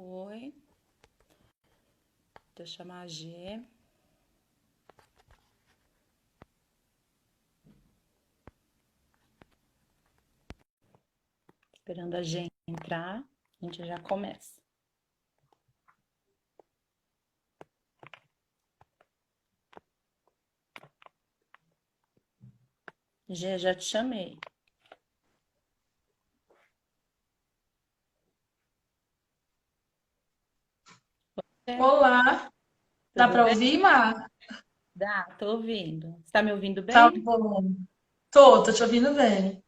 Oi, deixa eu chamar a G. Esperando a G entrar, a gente já começa. G, já te chamei. É, Olá, dá tudo para bem? ouvir, Mar? Dá, tô ouvindo. Você tá me ouvindo Tá bem? bom. Tô te ouvindo bem.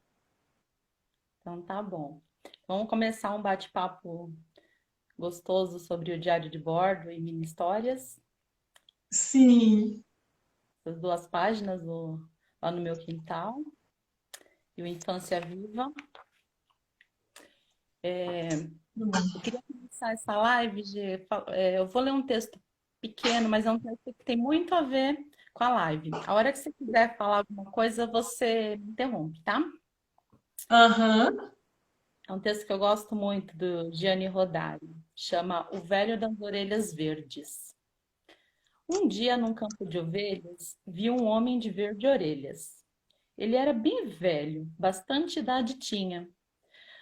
Então tá bom. Vamos começar um bate-papo gostoso sobre o diário de bordo e mini histórias. Sim. As duas páginas lá no meu quintal e o Infância Viva. Eu queria começar essa live, G. Eu vou ler um texto pequeno, mas é um texto que tem muito a ver com a live. A hora que você quiser falar alguma coisa, você me interrompe, tá? Aham. É um texto que eu gosto muito, do Gianni Rodari. Chama O Velho das Orelhas Verdes. Um dia, num campo de ovelhas, vi um homem de verde orelhas. Ele era bem velho, bastante idade tinha.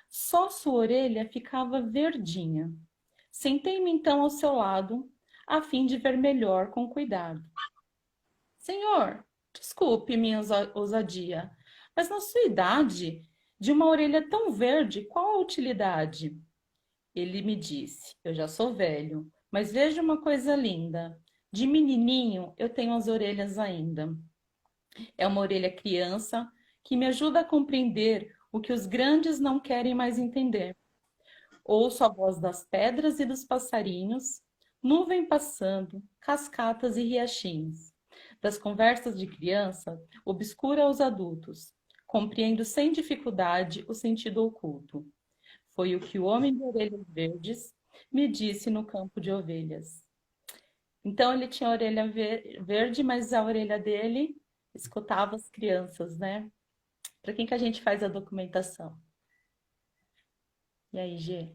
Só sua orelha ficava verdinha. Sentei-me então ao seu lado, a fim de ver melhor com cuidado. Senhor, desculpe minha ousadia, mas na sua idade, de uma orelha tão verde, qual a utilidade? Ele me disse: Eu já sou velho, mas veja uma coisa linda. De menininho eu tenho as orelhas ainda. É uma orelha criança que me ajuda a compreender o que os grandes não querem mais entender. Ouço a voz das pedras e dos passarinhos, nuvem passando, cascatas e riachinhos. Das conversas de criança, obscura aos adultos. Compreendo sem dificuldade o sentido oculto. Foi o que o homem de orelhas verdes me disse no campo de ovelhas. Então ele tinha a orelha verde, mas a orelha dele escutava as crianças, né? Para quem que a gente faz a documentação? E aí, Gê?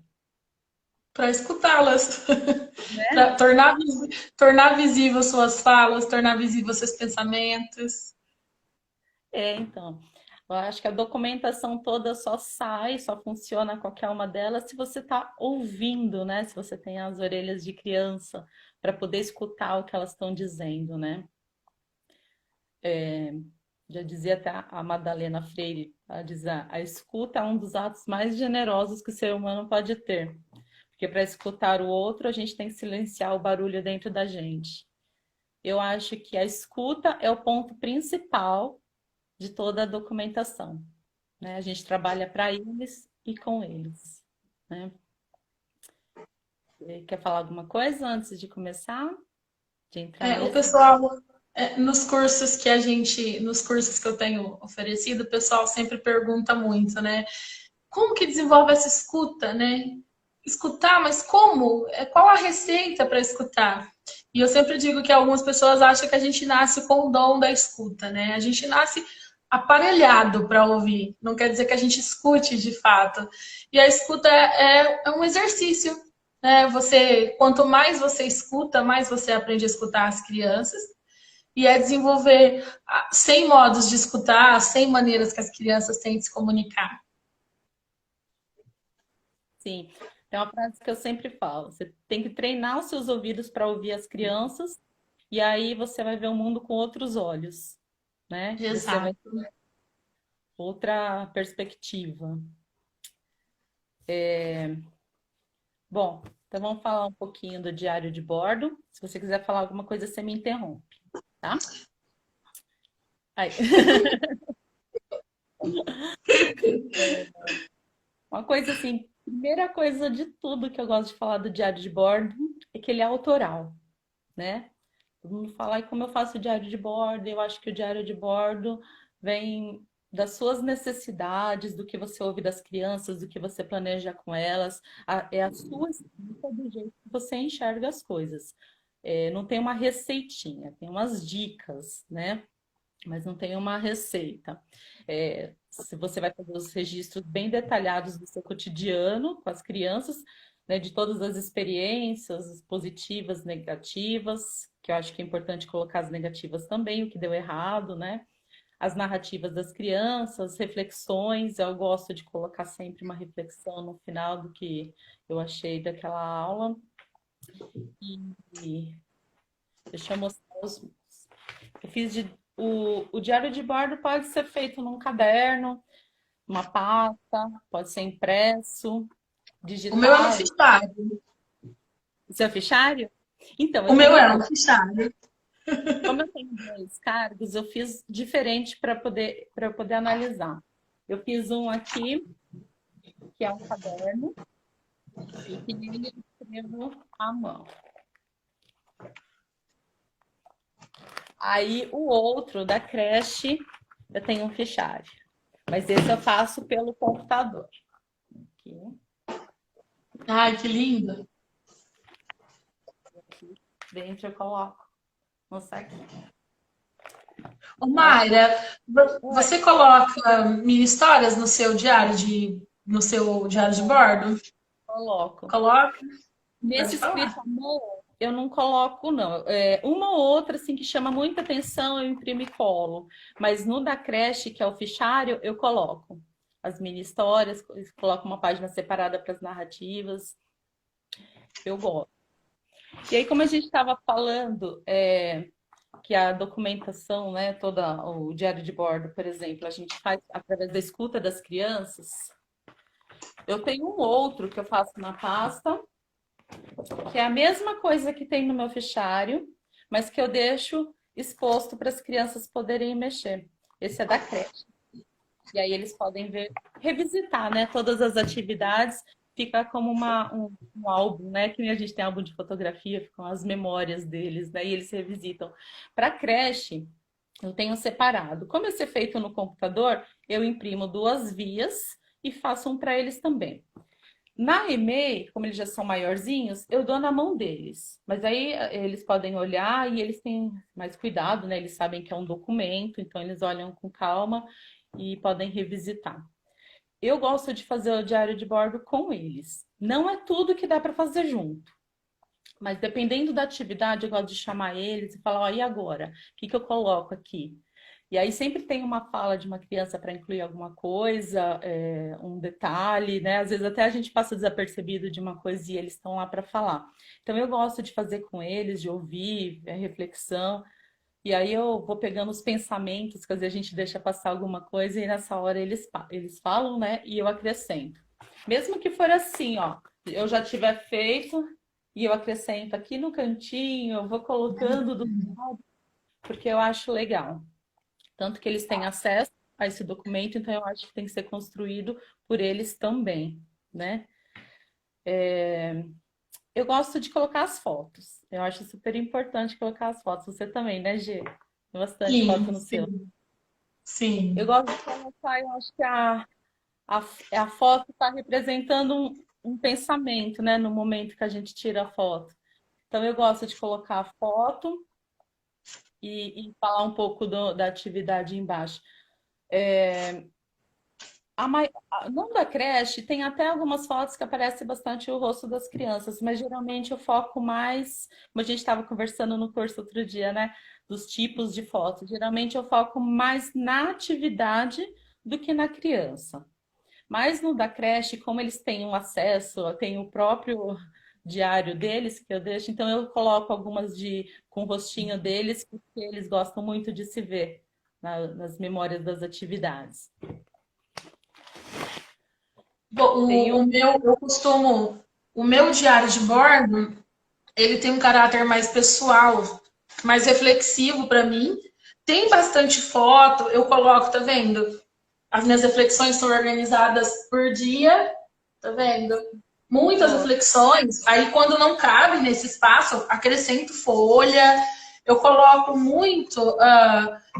Para escutá-las, Né? para tornar visível suas falas, tornar visível seus pensamentos. Então, eu acho que a documentação toda só sai, só funciona qualquer uma delas se você está ouvindo, né? Se você tem as orelhas de criança para poder escutar o que elas estão dizendo, né? Já dizia até a Madalena Freire, ela diz, a escuta é um dos atos mais generosos que o ser humano pode ter. Porque para escutar o outro, a gente tem que silenciar o barulho dentro da gente. Eu acho que a escuta é o ponto principal de toda a documentação, né? A gente trabalha para eles e com eles, né? Quer falar alguma coisa antes de começar? De entrar O mesmo? pessoal, nos cursos que eu tenho oferecido, o pessoal sempre pergunta muito, né? Como que desenvolve essa escuta, né? Escutar, mas como? Qual a receita para escutar? E eu sempre digo que algumas pessoas acham que a gente nasce com o dom da escuta, né? A gente nasce aparelhado para ouvir, não quer dizer que a gente escute de fato. E a escuta é um exercício, né? Quanto mais você escuta, mais você aprende a escutar as crianças. E é desenvolver 100 modos de escutar, 100 maneiras que as crianças têm de se comunicar. Sim. Tem uma frase que eu sempre falo: você tem que treinar os seus ouvidos para ouvir as crianças, e aí você vai ver o mundo com outros olhos, né? Você vai ter Exato. outra perspectiva. Bom, então vamos falar um pouquinho do diário de bordo. Se você quiser falar alguma coisa, você me interrompe, tá? Aí. Uma coisa assim, primeira coisa de tudo que eu gosto de falar do diário de bordo é que ele é autoral, né? Todo mundo fala, e como eu faço o diário de bordo, eu acho que o diário de bordo vem das suas necessidades, do que você ouve das crianças, do que você planeja com elas, é a sua escrita do jeito que você enxerga as coisas. Não tem uma receitinha, tem umas dicas, né? Mas não tem uma receita. Se você vai fazer os registros bem detalhados do seu cotidiano com as crianças, né, de todas as experiências positivas, negativas, que eu acho que é importante colocar as negativas também, o que deu errado, né? As narrativas das crianças, reflexões, eu gosto de colocar sempre uma reflexão no final do que eu achei daquela aula. E deixa eu mostrar os. Eu fiz o diário de bordo pode ser feito num caderno, uma pasta, pode ser impresso, O meu é no digital. fichário. O seu fichário? Então, O eu meu tenho é um dois. fichário. Como eu tenho dois cargos, eu fiz diferente para poder analisar. Eu fiz um aqui, que é um caderno, e que nele eu escrevo à mão. Aí o outro da creche, eu tenho um fichário. Mas esse eu faço pelo computador. Aqui, Ai, que lindo. aqui dentro eu coloco no saquinho. Ô, Aí eu Mayra, oi, você coloca mini histórias no seu diário de bordo? coloco. Coloca? Nesse Pode escrito falar. à mão, eu não coloco, não. Uma ou outra, assim, que chama muita atenção, eu imprimo e colo. Mas no da creche, que é o fichário, eu coloco as mini histórias, coloco uma página separada para as narrativas. Eu gosto. E aí, como a gente estava falando, que a documentação, né, toda o diário de bordo, por exemplo, a gente faz através da escuta das crianças. Eu tenho um outro que eu faço na pasta, que é a mesma coisa que tem no meu fichário, mas que eu deixo exposto para as crianças poderem mexer. Esse é da creche. E aí eles podem ver, revisitar, né, todas as atividades, fica como um álbum, né, que nem a gente tem álbum de fotografia, ficam as memórias deles, né, e eles revisitam. Para a creche, eu tenho separado. Como esse é feito no computador, eu imprimo 2 vias e faço um para eles também. Na EMEI, como eles já são maiorzinhos, eu dou na mão deles. Mas aí eles podem olhar e eles têm mais cuidado, né? Eles sabem que é um documento, então eles olham com calma e podem revisitar. Eu gosto de fazer o diário de bordo com eles. Não é tudo que dá para fazer junto, mas dependendo da atividade, eu gosto de chamar eles e falar: ó, e agora? O que eu coloco aqui? E aí sempre tem uma fala de uma criança para incluir alguma coisa, um detalhe, né? Às vezes até a gente passa desapercebido de uma coisa e eles estão lá para falar. Então eu gosto de fazer com eles, de ouvir, reflexão. E aí eu vou pegando os pensamentos, que às vezes a gente deixa passar alguma coisa e nessa hora eles falam, né? E eu acrescento. Mesmo que for assim, ó, eu já tiver feito e eu acrescento aqui no cantinho, eu vou colocando do lado, porque eu acho legal. Tanto que eles têm acesso a esse documento, então eu acho que tem que ser construído por eles também, né? Eu gosto de colocar as fotos. Eu acho super importante colocar as fotos. Você também, né, Gê? Tem bastante foto Sim, no seu. sim, Eu sim. gosto de colocar, eu acho que a foto está representando um pensamento, né, no momento que a gente tira a foto. Então eu gosto de colocar a foto e falar um pouco da atividade embaixo. Não da creche, tem até algumas fotos que aparece bastante o rosto das crianças, mas geralmente eu foco mais, como a gente estava conversando no curso outro dia, né? Dos tipos de fotos. Geralmente eu foco mais na atividade do que na criança. Mas no da creche, como eles têm um acesso, tem o próprio diário deles que eu deixo, então eu coloco algumas com o rostinho deles, porque eles gostam muito de se ver nas memórias das atividades. Bom, Tenho. o meu diário de bordo, ele tem um caráter mais pessoal, mais reflexivo para mim. Tem bastante foto, eu coloco, tá vendo? As minhas reflexões são organizadas por dia, tá vendo? Muitas reflexões. Aí, quando não cabe nesse espaço, acrescento folha. Eu coloco muito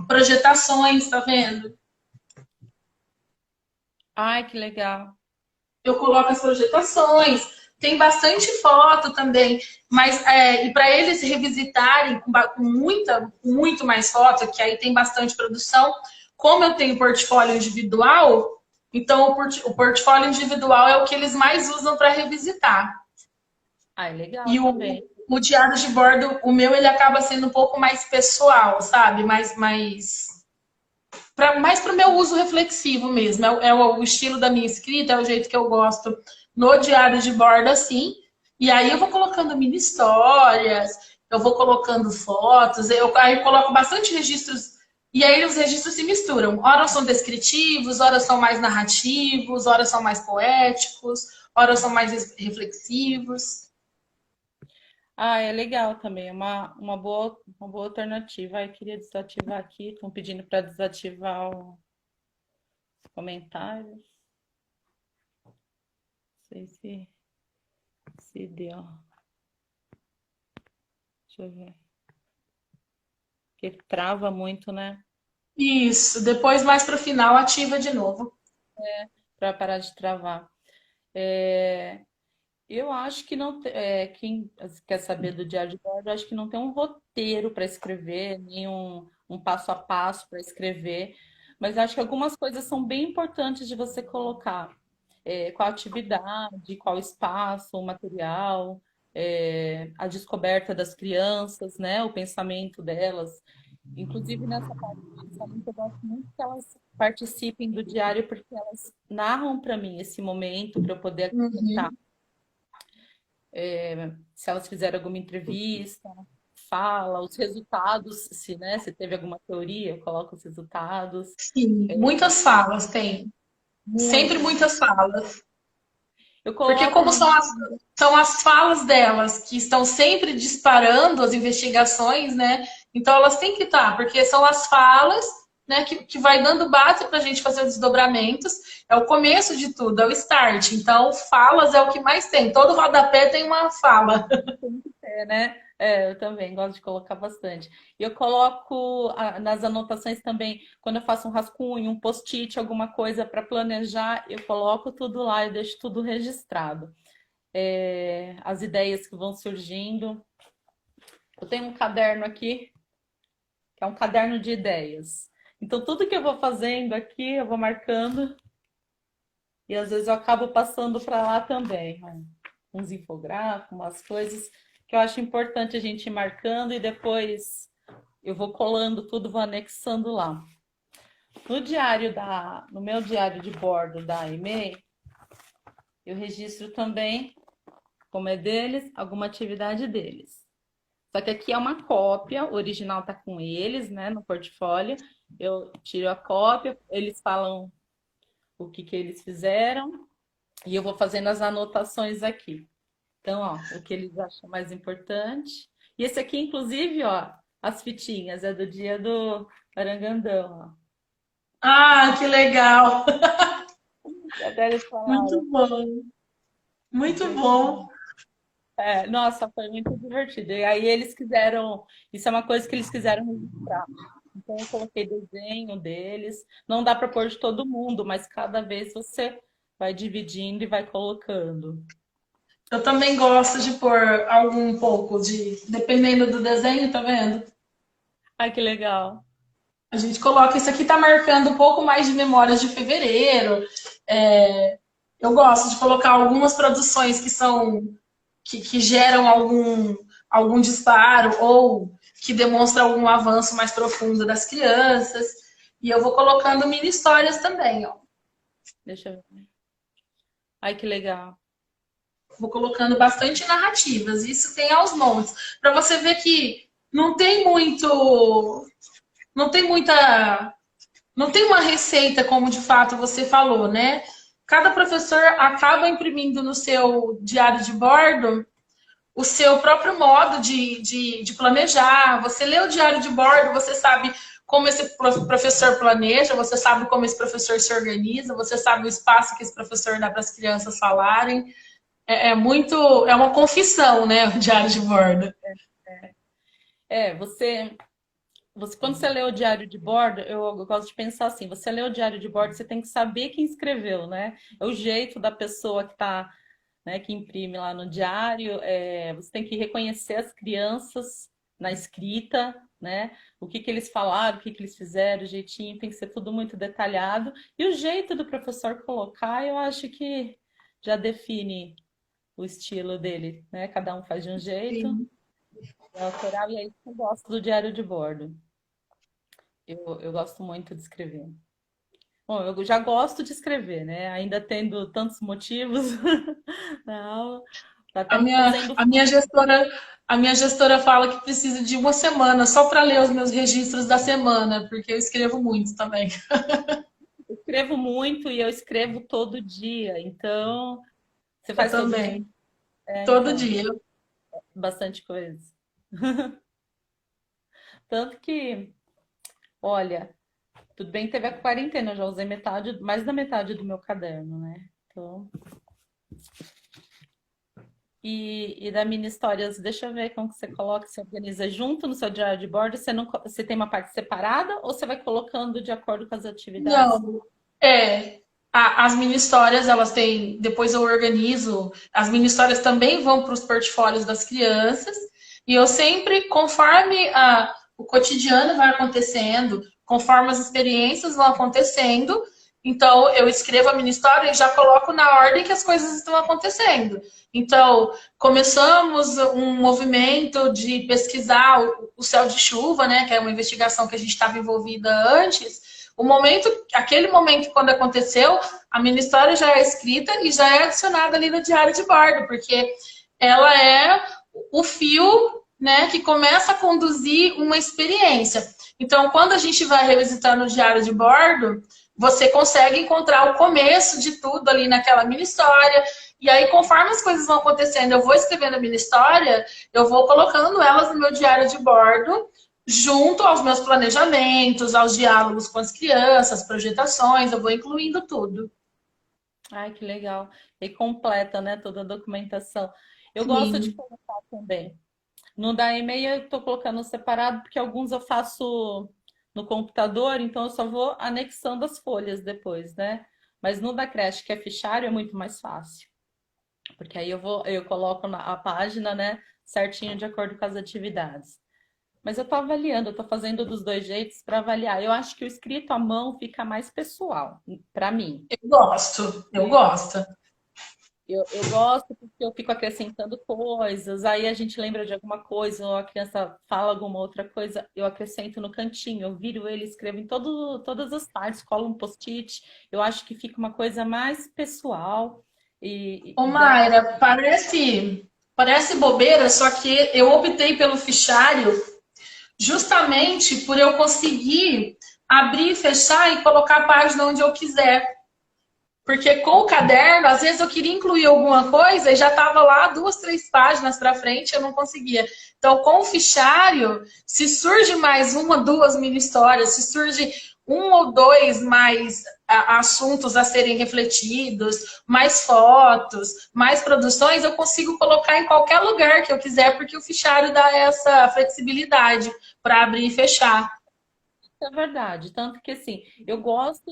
projetações, tá vendo? Ai, que legal. Eu coloco as projetações. Tem bastante foto também, mas e para eles revisitarem com muito mais foto, que aí tem bastante produção. Como eu tenho portfólio individual, então o portfólio individual é o que eles mais usam para revisitar. Ah, é legal E também. o diário de bordo, o meu, ele acaba sendo um pouco mais pessoal, sabe? Mais para o meu uso reflexivo mesmo. É o estilo da minha escrita, é o jeito que eu gosto no diário de bordo, assim. E aí eu vou colocando mini histórias, eu vou colocando fotos, aí eu coloco bastante registros. E aí os registros se misturam. Ora são descritivos, ora são mais narrativos, ora são mais poéticos, ora são mais reflexivos. Ah, é legal também, é uma boa alternativa. Aí queria desativar aqui, estão pedindo para desativar os comentários. Não sei se deu. Deixa eu ver. Porque trava muito, né? Isso, depois mais para o final ativa de novo. Para parar de travar. É, eu acho que não quem quer saber do diário de bordo, eu acho que não tem um roteiro para escrever, nem um passo a passo para escrever, mas acho que algumas coisas são bem importantes de você colocar. Qual atividade, qual espaço, o material, a descoberta das crianças, né, o pensamento delas. Inclusive nessa parte do pensamento, eu gosto muito que elas participem do diário, porque elas narram para mim esse momento para eu poder acrescentar Uhum. se elas fizeram alguma entrevista, fala, os resultados, se teve alguma teoria, eu coloco os resultados. Sim, muitas falas tem. Sempre Muitas. muitas falas. Eu Porque coloco como no. são as falas delas que estão sempre disparando as investigações, né? Então elas têm que estar, porque são as falas, né, que vai dando base para a gente fazer os desdobramentos. É o começo de tudo, é o start. Então, falas é o que mais tem. Todo rodapé tem uma fala. Né? Eu também gosto de colocar bastante. E eu coloco nas anotações também, quando eu faço um rascunho, um post-it, alguma coisa para planejar, eu coloco tudo lá e deixo tudo registrado. As ideias que vão surgindo. Eu tenho um caderno aqui que é um caderno de ideias. Então, tudo que eu vou fazendo aqui, eu vou marcando e às vezes eu acabo passando para lá também. Né? Uns infográficos, umas coisas que eu acho importante a gente ir marcando e depois eu vou colando tudo, vou anexando lá. No meu diário de bordo da EMEI, eu registro também, como é deles, alguma atividade deles. Só que aqui é uma cópia, o original está com eles, né, no portfólio. Eu tiro a cópia, eles falam o que eles fizeram e eu vou fazendo as anotações aqui. Então, ó, o que eles acham mais importante. E esse aqui, inclusive, ó, as fitinhas, é do dia do Arangandão, ó. Ah, que legal! E até eles Muito falaram, bom, muito bom. divertido. Nossa, foi muito divertido. E aí eles quiseram, isso é uma coisa que eles quiseram registrar. Então eu coloquei desenho deles. Não dá para pôr de todo mundo, mas cada vez você vai dividindo e vai colocando. Eu também gosto de pôr algum pouco de, dependendo do desenho, tá vendo? Ai, que legal. A gente coloca isso aqui, tá marcando um pouco mais de memórias de fevereiro. É, eu gosto de colocar algumas produções que geram algum disparo ou que demonstram algum avanço mais profundo das crianças. E eu vou colocando mini histórias também, ó. Deixa eu ver. Ai, que legal. Vou colocando bastante narrativas. Isso tem aos montes. Para você ver que não tem muito. Não tem muita. Não tem uma receita, como de fato você falou, né? Cada professor acaba imprimindo no seu diário de bordo o seu próprio modo de planejar. Você lê o diário de bordo, você sabe como esse professor planeja, você sabe como esse professor se organiza, você sabe o espaço que esse professor dá para as crianças falarem. É uma confissão, né, o diário de bordo. Quando você lê o diário de bordo, eu gosto de pensar assim, você lê o diário de bordo, você tem que saber quem escreveu, né? É o jeito da pessoa que está, né, que imprime lá no diário, você tem que reconhecer as crianças na escrita, né? O que eles falaram, o que eles fizeram, o jeitinho, tem que ser tudo muito detalhado. E o jeito do professor colocar, eu acho que já define o estilo dele, né? Cada um faz de um jeito, Sim. é autoral, e é isso que eu gosto do diário de bordo. Eu gosto muito de escrever. Bom, eu já gosto de escrever, né? Ainda tendo tantos motivos na aula, tá A até me minha, fazendo. a minha gestora, a minha gestora fala que precisa de uma semana só para ler os meus registros da semana, porque eu escrevo muito também. Eu escrevo muito e eu escrevo todo dia. Então, você Eu faz todo dia? também, É, todo então, dia. bastante coisa. Tanto que, olha, tudo bem que teve a quarentena, eu já usei metade, mais da metade do meu caderno, né? Então, e da mini histórias, deixa eu ver como que você coloca, você organiza junto no seu diário de bordo, você não, você tem uma parte separada ou você vai colocando de acordo com as atividades? Não, é. As mini histórias, elas têm. Depois eu organizo. As mini histórias também vão para os portfólios das crianças. E eu sempre, conforme o cotidiano vai acontecendo, conforme as experiências vão acontecendo, então eu escrevo a mini história e já coloco na ordem que as coisas estão acontecendo. Então, começamos um movimento de pesquisar o céu de chuva, né, que é uma investigação que a gente estava envolvida antes. Aquele momento quando aconteceu, a minha história já é escrita e já é adicionada ali no diário de bordo, porque ela é o fio, né, que começa a conduzir uma experiência. Então, quando a gente vai revisitando o diário de bordo, você consegue encontrar o começo de tudo ali naquela mini história. E aí, conforme as coisas vão acontecendo, eu vou escrevendo a minha história, eu vou colocando elas no meu diário de bordo junto aos meus planejamentos, aos diálogos com as crianças, projetações, eu vou incluindo tudo. Ai, que legal. E completa, né, toda a documentação. Eu gosto de Sim, colocar também. No da e-mail eu estou colocando separado, porque alguns eu faço no computador, então eu só vou anexando as folhas depois, né? Mas no da creche, que é fichário, é muito mais fácil. Porque aí eu coloco a página, né, certinho de acordo com as atividades. Mas eu estou avaliando, eu estou fazendo dos dois jeitos para avaliar. Eu acho que o escrito à mão fica mais pessoal, para mim. eu gosto, eu gosto. Eu gosto porque eu fico acrescentando coisas, aí a gente lembra de alguma coisa, ou a criança fala alguma outra coisa, eu acrescento no cantinho, eu viro ele, escrevo em todas as partes, colo um post-it. Eu acho que fica uma coisa mais pessoal Ô e dá. Mayra, parece bobeira, só que eu optei pelo fichário justamente por eu conseguir abrir, fechar e colocar a página onde eu quiser. Porque com o caderno, às vezes eu queria incluir alguma coisa e já estava lá duas, três páginas para frente, eu não conseguia. Então, com o fichário, se surge mais uma, duas mini histórias, se surge um ou dois mais assuntos a serem refletidos, mais fotos, mais produções, eu consigo colocar em qualquer lugar que eu quiser, porque o fichário dá essa flexibilidade para abrir e fechar. É verdade. Tanto que, assim, eu gosto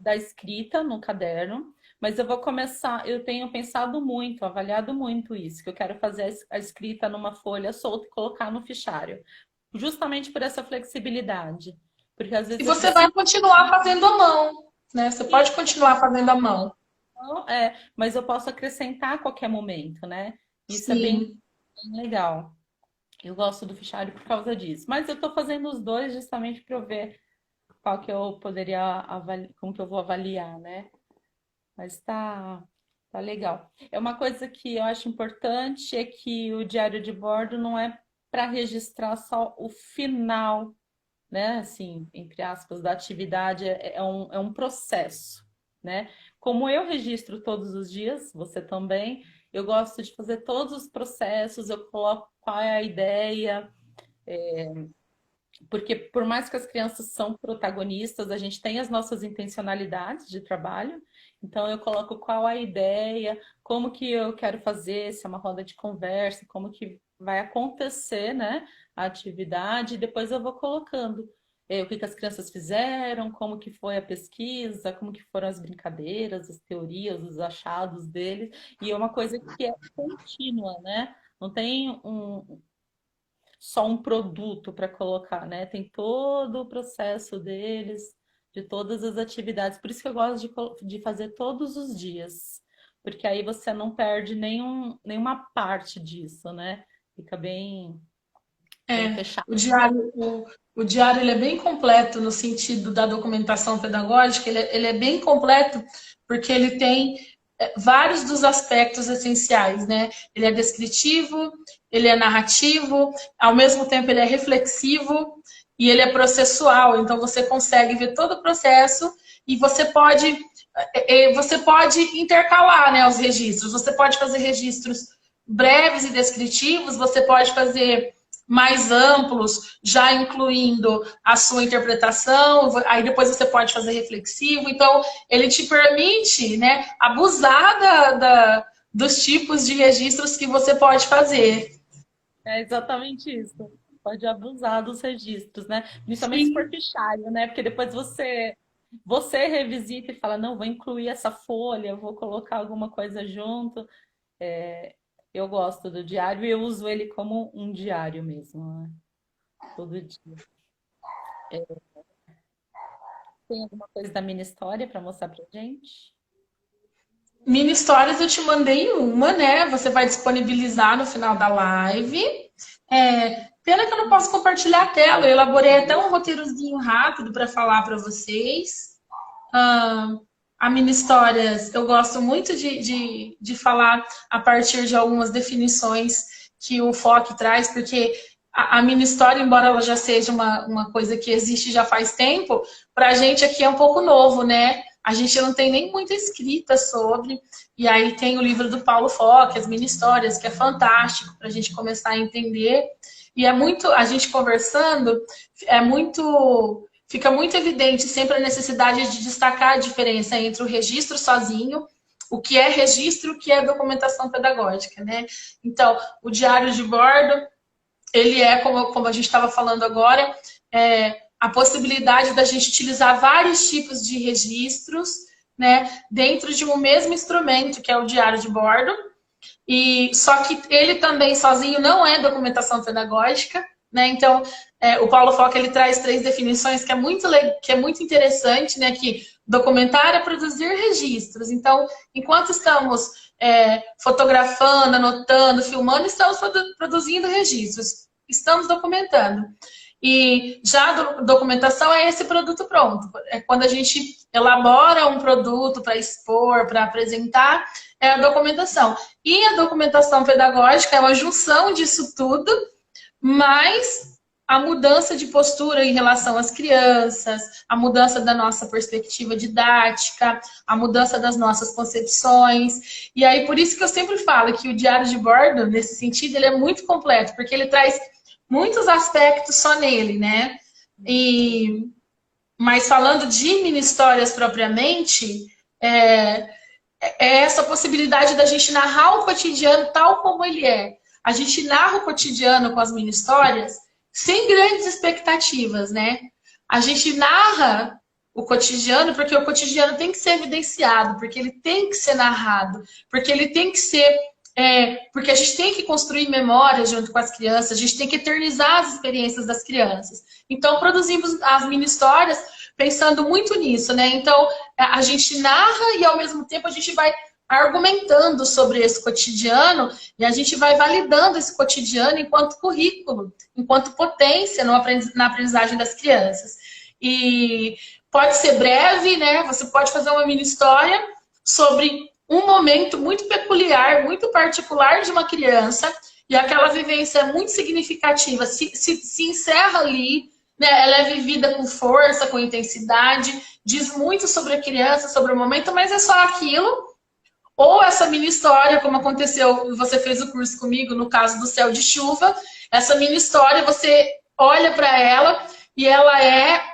da escrita no caderno, mas eu vou começar. Eu tenho pensado muito, avaliado muito isso, que eu quero fazer a escrita numa folha solta e colocar no fichário, justamente por essa flexibilidade. Porque às E vezes eu você vai preciso. continuar fazendo à mão, né? Você pode continuar fazendo à mão. Mas eu posso acrescentar a qualquer momento, né? Isso é Sim. bem legal. Eu gosto do fichário por causa disso. Mas eu estou fazendo os dois justamente para eu ver qual que eu poderia avaliar, como que eu vou avaliar, né? Mas tá legal. É uma coisa que eu acho importante é que o diário de bordo não é para registrar só o final, né? Assim, entre aspas, da atividade, é um processo, né? Como eu registro todos os dias, você também, eu gosto de fazer todos os processos, eu coloco qual é a ideia, porque por mais que as crianças são protagonistas, a gente tem as nossas intencionalidades de trabalho. Então eu coloco qual a ideia, como que eu quero fazer, se é uma roda de conversa, como que vai acontecer, né, a atividade, e depois eu vou colocando o que que as crianças fizeram, como que foi a pesquisa, como que foram as brincadeiras, as teorias, os achados deles, e é uma coisa que é contínua, né? Não tem só um produto para colocar, né? Tem todo o processo deles, de todas as atividades. Por isso que eu gosto de fazer todos os dias. porque aí você não perde nenhuma parte disso, né? Fica bem É, fechado. o diário ele é bem completo no sentido da documentação pedagógica, ele é bem completo porque ele tem vários dos aspectos essenciais, né? Ele é descritivo, ele é narrativo, ao mesmo tempo ele é reflexivo e ele é processual, então você consegue ver todo o processo e você pode intercalar, né, os registros, você pode fazer registros breves e descritivos, você pode fazer mais amplos, já incluindo a sua interpretação, aí depois você pode fazer reflexivo. Então, ele te permite, né, abusar dos tipos de registros que você pode fazer. É exatamente isso. Pode abusar dos registros, né? Principalmente se for Sim. fichário, né? Porque depois você revisita e fala, não, vou incluir essa folha, vou colocar alguma coisa junto. É, eu gosto do diário e eu uso ele como um diário mesmo, né? Todo dia. Tem alguma coisa da minha história para mostrar pra gente? Mini histórias eu te mandei uma, né? Você vai disponibilizar no final da live. Pena que eu não posso compartilhar a tela. Eu elaborei até um roteirozinho rápido para falar para vocês. Ah, a mini histórias, eu gosto muito de falar a partir de algumas definições que o FOC traz, porque a mini história, embora ela já seja uma coisa que existe já faz tempo, para a gente aqui é um pouco novo, né? A gente não tem nem muita escrita sobre. E aí tem o livro do Paulo Fock, as mini histórias, que é fantástico para a gente começar a entender. E é muito, a gente conversando, é muito fica muito evidente sempre a necessidade de destacar a diferença entre o registro sozinho, o que é registro, o que é documentação pedagógica, né? Então, o diário de bordo, ele é, como a gente estava falando agora, a possibilidade da gente utilizar vários tipos de registros, né, dentro de um mesmo instrumento, que é o diário de bordo, e só que ele também sozinho não é documentação pedagógica, né? Então, o Paulo Foca ele traz três definições que é muito interessante, né? Que documentar é produzir registros. Então, enquanto estamos fotografando, anotando, filmando, estamos produzindo registros, estamos documentando. E já a documentação é esse produto pronto. É quando a gente elabora um produto para expor, para apresentar, é a documentação. E a documentação pedagógica é uma junção disso tudo, mas a mudança de postura em relação às crianças, a mudança da nossa perspectiva didática, a mudança das nossas concepções. E aí, por isso que eu sempre falo que o diário de bordo, nesse sentido, ele é muito completo, porque ele traz muitos aspectos só nele, né? Mas falando de mini histórias propriamente, é essa possibilidade da gente narrar o cotidiano tal como ele é. A gente narra o cotidiano com as mini histórias sem grandes expectativas, né? A gente narra o cotidiano porque o cotidiano tem que ser evidenciado, porque ele tem que ser narrado, porque ele tem que ser porque a gente tem que construir memórias junto com as crianças, a gente tem que eternizar as experiências das crianças. Então, produzimos as mini histórias pensando muito nisso, né? Então, a gente narra e, ao mesmo tempo, a gente vai argumentando sobre esse cotidiano e a gente vai validando esse cotidiano enquanto currículo, enquanto potência na aprendizagem das crianças. E pode ser breve, né? Você pode fazer uma mini história sobre um momento muito peculiar, muito particular de uma criança, e aquela vivência é muito significativa, se encerra ali, né? Ela é vivida com força, com intensidade, diz muito sobre a criança, sobre o momento, mas é só aquilo. Ou essa mini história, como aconteceu, você fez o curso comigo, no caso do Céu de Chuva, essa mini história, você olha para ela e ela é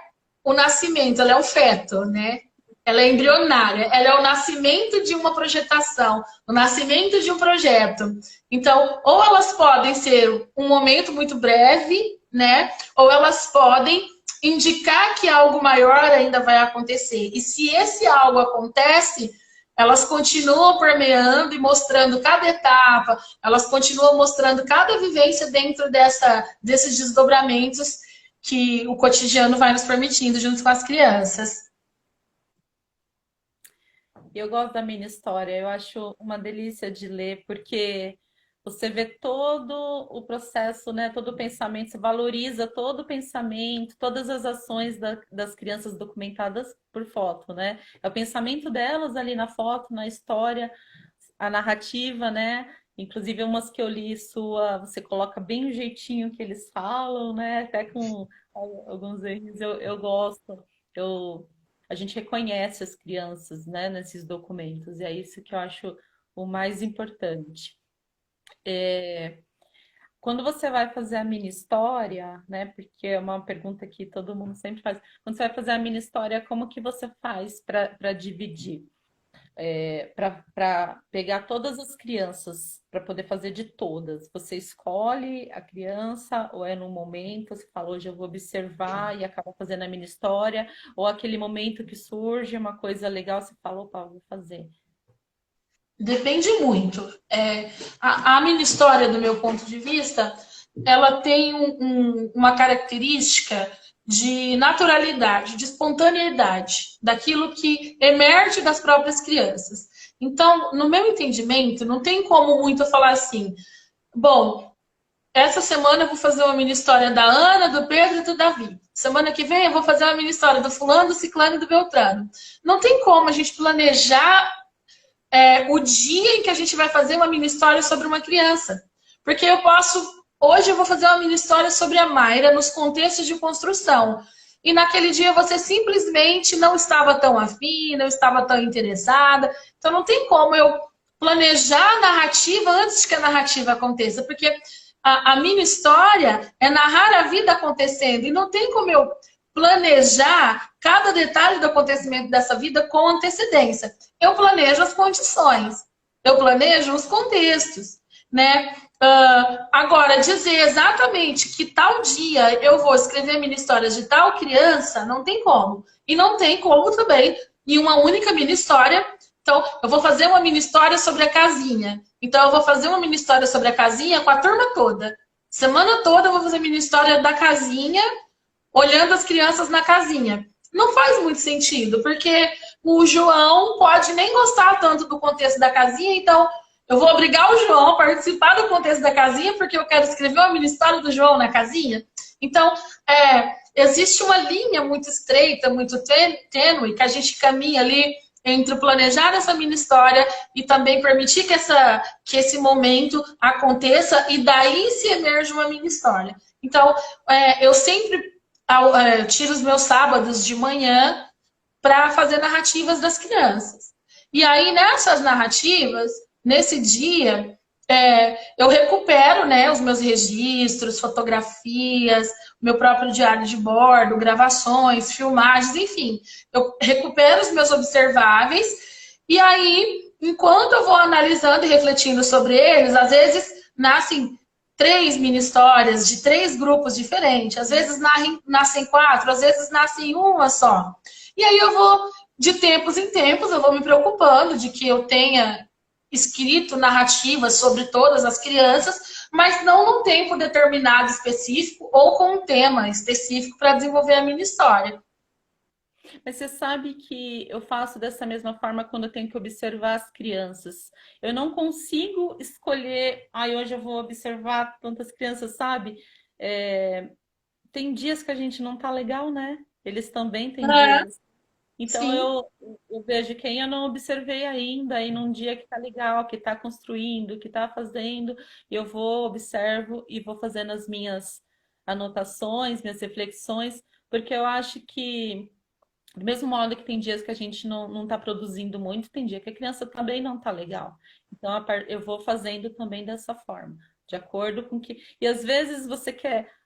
o nascimento, ela é o feto, né? Ela é embrionária, ela é o nascimento de uma projetação, o nascimento de um projeto. Então, ou elas podem ser um momento muito breve, né? Ou elas podem indicar que algo maior ainda vai acontecer. E se esse algo acontece, elas continuam permeando e mostrando cada etapa, elas continuam mostrando cada vivência dentro desses desdobramentos que o cotidiano vai nos permitindo junto com as crianças. Eu gosto da mini história, eu acho uma delícia de ler, porque você vê todo o processo, né? Todo o pensamento, você valoriza todo o pensamento, todas as ações das crianças documentadas por foto, né? É o pensamento delas ali na foto, na história, a narrativa, né? Inclusive, umas que eu li sua, você coloca bem o jeitinho que eles falam, né? Até com alguns erros eu gosto. Eu A gente reconhece as crianças, né, nesses documentos, e é isso que eu acho o mais importante. Quando você vai fazer a mini história, né, porque é uma pergunta que todo mundo sempre faz, quando você vai fazer a mini história, como que você faz para dividir? Para pegar todas as crianças, para poder fazer de todas. Você escolhe a criança, ou é num momento, você fala, hoje eu vou observar e acaba fazendo a mini história, ou aquele momento que surge uma coisa legal, você fala, opa, vou fazer. Depende muito. A minha história, do meu ponto de vista, ela tem uma característica de naturalidade, de espontaneidade, daquilo que emerge das próprias crianças. Então, no meu entendimento, não tem como muito eu falar assim, bom, essa semana eu vou fazer uma mini história da Ana, do Pedro e do Davi. Semana que vem eu vou fazer uma mini história do fulano, do ciclano e do Beltrano. Não tem como a gente planejar o dia em que a gente vai fazer uma mini história sobre uma criança. Porque eu posso. Hoje eu vou fazer uma mini história sobre a Mayra nos contextos de construção. E naquele dia você simplesmente não estava tão afim, não estava tão interessada. Então não tem como eu planejar a narrativa antes que a narrativa aconteça. Porque a minha história é narrar a vida acontecendo. E não tem como eu planejar cada detalhe do acontecimento dessa vida com antecedência. Eu planejo as condições, eu planejo os contextos, né? Agora, dizer exatamente que tal dia eu vou escrever mini histórias de tal criança, não tem como. E não tem como também em uma única mini história. Então, eu vou fazer uma mini história sobre a casinha. Então, eu vou fazer uma mini história sobre a casinha com a turma toda. Semana toda eu vou fazer mini história da casinha olhando as crianças na casinha. Não faz muito sentido, porque o João pode nem gostar tanto do contexto da casinha, então eu vou obrigar o João a participar do contexto da casinha, porque eu quero escrever uma mini história do João na casinha. Então, existe uma linha muito estreita, muito tênue, que a gente caminha ali entre planejar essa mini história e também permitir que esse momento aconteça e daí se emerge uma mini história. Então, eu sempre tiro os meus sábados de manhã para fazer narrativas das crianças. E aí, nessas narrativas, nesse dia, eu recupero, né, os meus registros, fotografias, meu próprio diário de bordo, gravações, filmagens, enfim. Eu recupero os meus observáveis e aí, enquanto eu vou analisando e refletindo sobre eles, às vezes nascem 3 mini histórias de 3 grupos diferentes. Às vezes nascem 4, às vezes nascem uma só. E aí eu vou, de tempos em tempos, eu vou me preocupando de que eu tenha escrito narrativas sobre todas as crianças, mas não num tempo determinado específico ou com um tema específico para desenvolver a minha história. Mas você sabe que eu faço dessa mesma forma quando eu tenho que observar as crianças. Eu não consigo escolher, hoje eu vou observar tantas crianças, sabe? É, tem dias que a gente não tá legal, né? Eles também têm É, dias. Então sim. eu vejo quem eu não observei ainda, aí num dia que tá legal, que tá construindo, que tá fazendo, eu vou, observo e vou fazendo as minhas anotações, minhas reflexões, porque eu acho que do mesmo modo que tem dias que a gente não está produzindo muito, tem dia que a criança também não está legal. Então, eu vou fazendo também dessa forma, de acordo com que. E às vezes você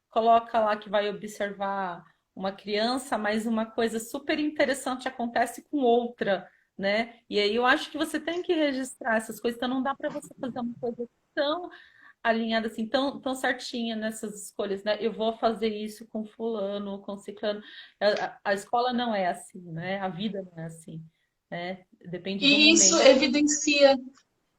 coloca lá que vai observar uma criança, mas uma coisa super interessante acontece com outra, né? E aí eu acho que você tem que registrar essas coisas, então não dá para você fazer uma coisa tão alinhada assim, tão certinha nessas escolhas, né? Eu vou fazer isso com fulano, com ciclano. A escola não é assim, né? A vida não é assim, né? Depende do E isso momento. evidencia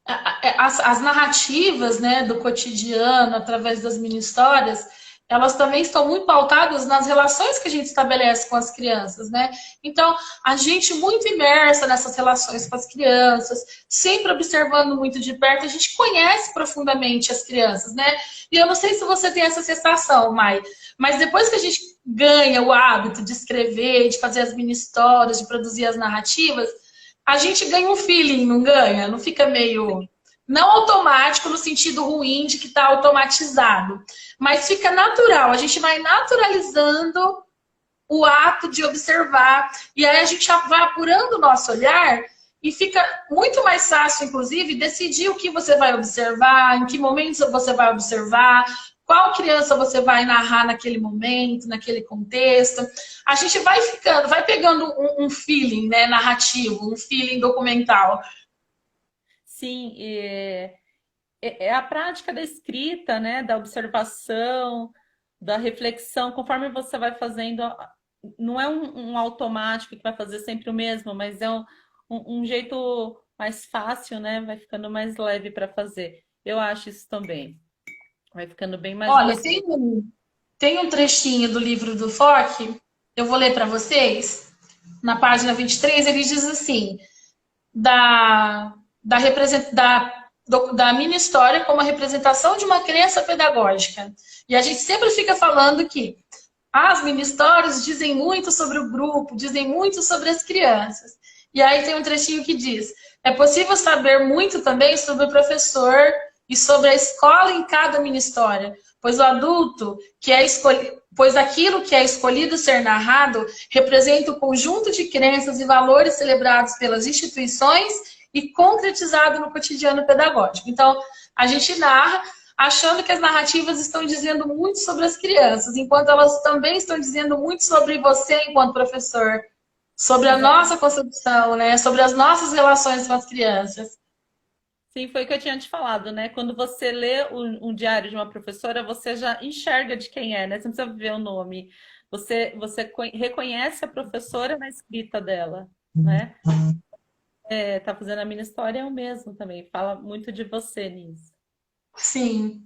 as narrativas, né, do cotidiano, através das mini histórias, elas também estão muito pautadas nas relações que a gente estabelece com as crianças, né? Então, a gente muito imersa nessas relações com as crianças, sempre observando muito de perto, a gente conhece profundamente as crianças, né? E eu não sei se você tem essa sensação, Mai, mas depois que a gente ganha o hábito de escrever, de fazer as mini histórias, de produzir as narrativas, a gente ganha um feeling, não ganha? Não fica meio não automático no sentido ruim de que está automatizado, mas fica natural. A gente vai naturalizando o ato de observar e aí a gente vai apurando o nosso olhar e fica muito mais fácil, inclusive, decidir o que você vai observar, em que momento você vai observar, qual criança você vai narrar naquele momento, naquele contexto. A gente vai ficando, vai pegando um feeling, né, narrativo, um feeling documental. Sim, é a prática da escrita, né? Da observação, da reflexão, conforme você vai fazendo, não é um automático que vai fazer sempre o mesmo, mas é um jeito mais fácil, né? Vai ficando mais leve para fazer. Eu acho isso também. Vai ficando bem mais Olha, gostoso. tem um trechinho do livro do Foch, eu vou ler para vocês. Na página 23, ele diz assim: da, da mini história como a representação de uma crença pedagógica. E a gente sempre fica falando que as mini histórias dizem muito sobre o grupo, dizem muito sobre as crianças. E aí tem um trechinho que diz: é possível saber muito também sobre o professor e sobre a escola em cada mini história, pois o adulto que é escolhido, pois aquilo que é escolhido ser narrado representa o conjunto de crenças e valores celebrados pelas instituições e concretizado no cotidiano pedagógico. Então, a gente narra achando que as narrativas estão dizendo muito sobre as crianças, enquanto elas também estão dizendo muito sobre você enquanto professor, sobre a nossa Exatamente. concepção, né? Sobre as nossas relações com as crianças. Sim, foi o que eu tinha te falado, né? Quando você lê um diário de uma professora, você já enxerga de quem é, né? Você não precisa ver o nome. Você reconhece a professora na escrita dela, né? Tá fazendo a minha história é o mesmo também. Fala muito de você nisso, Sim.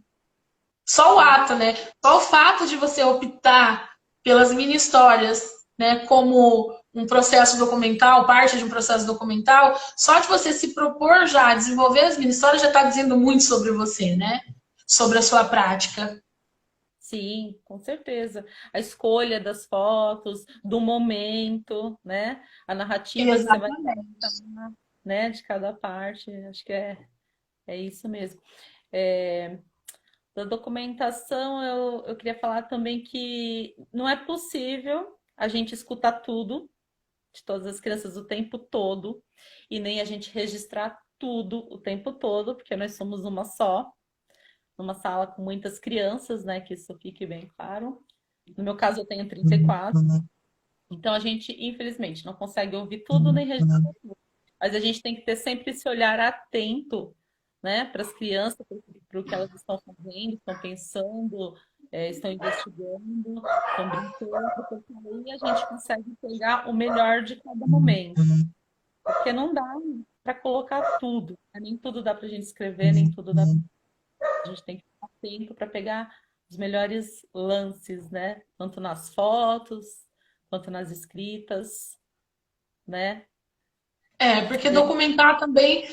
Só o né? ato, né? Só o fato de você optar pelas mini histórias, né, como um processo documental, parte de um processo documental, só de você se propor já a desenvolver as mini histórias já está dizendo muito sobre você, né? Sobre a sua prática. Sim, com certeza. A escolha das fotos, do momento, né? A narrativa que você vai Exatamente. contar, né? De cada parte. Acho que é isso mesmo. É, da documentação, eu queria falar também que não é possível a gente escutar tudo de todas as crianças o tempo todo e nem a gente registrar tudo o tempo todo, porque nós somos uma só, numa sala com muitas crianças, né? Que isso fique bem claro. No meu caso, eu tenho 34, então a gente, infelizmente, não consegue ouvir tudo nem registrar tudo. Mas a gente tem que ter sempre esse olhar atento, né, para as crianças, para o que elas estão fazendo, estão pensando, estão investigando, estão brincando, porque aí a gente consegue pegar o melhor de cada momento. Porque não dá para colocar tudo, né? Nem tudo dá para a gente escrever, nem tudo dá. A gente tem que estar atento para pegar os melhores lances, né? Tanto nas fotos, quanto nas escritas, né? É, porque E documentar também,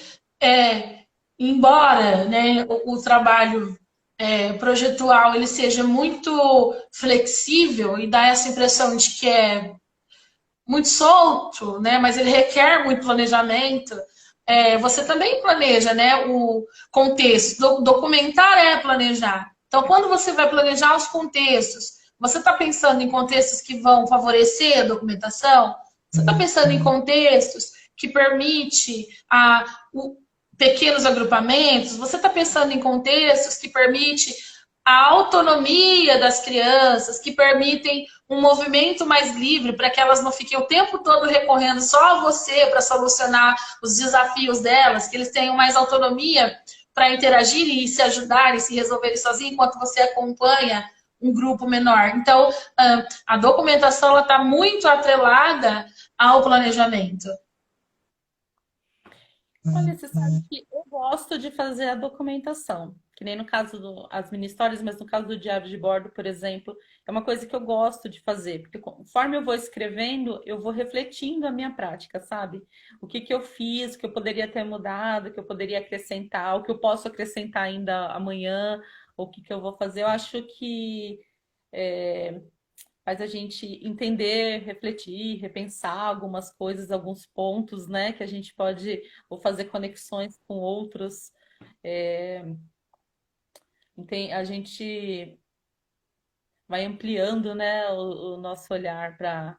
embora, né, o trabalho projetual ele seja muito flexível e dá essa impressão de que é muito solto, né, mas ele requer muito planejamento. Você também planeja, né, o contexto. Documentar é planejar. Então, quando você vai planejar os contextos, você está pensando em contextos que vão favorecer a documentação? Você está pensando em contextos que permite pequenos agrupamentos? Você está pensando em contextos que permite a autonomia das crianças, que permitem um movimento mais livre para que elas não fiquem o tempo todo recorrendo só a você para solucionar os desafios delas, que eles tenham mais autonomia para interagirem e se ajudarem, se resolverem sozinhos, enquanto você acompanha um grupo menor. Então, a documentação está muito atrelada ao planejamento. olha, você sabe que eu gosto de fazer a documentação. que nem no caso as mini histórias, mas no caso do diário de bordo, por exemplo, é uma coisa que eu gosto de fazer, porque conforme eu vou escrevendo, eu vou refletindo a minha prática, sabe? O que que eu fiz, o que eu poderia ter mudado, o que eu poderia acrescentar, o que eu posso acrescentar ainda amanhã, o que que eu vou fazer. Eu acho que é, faz a gente entender, refletir, repensar algumas coisas, alguns pontos, né, que a gente pode ou fazer conexões com outros. É, a gente vai ampliando, né, o nosso olhar para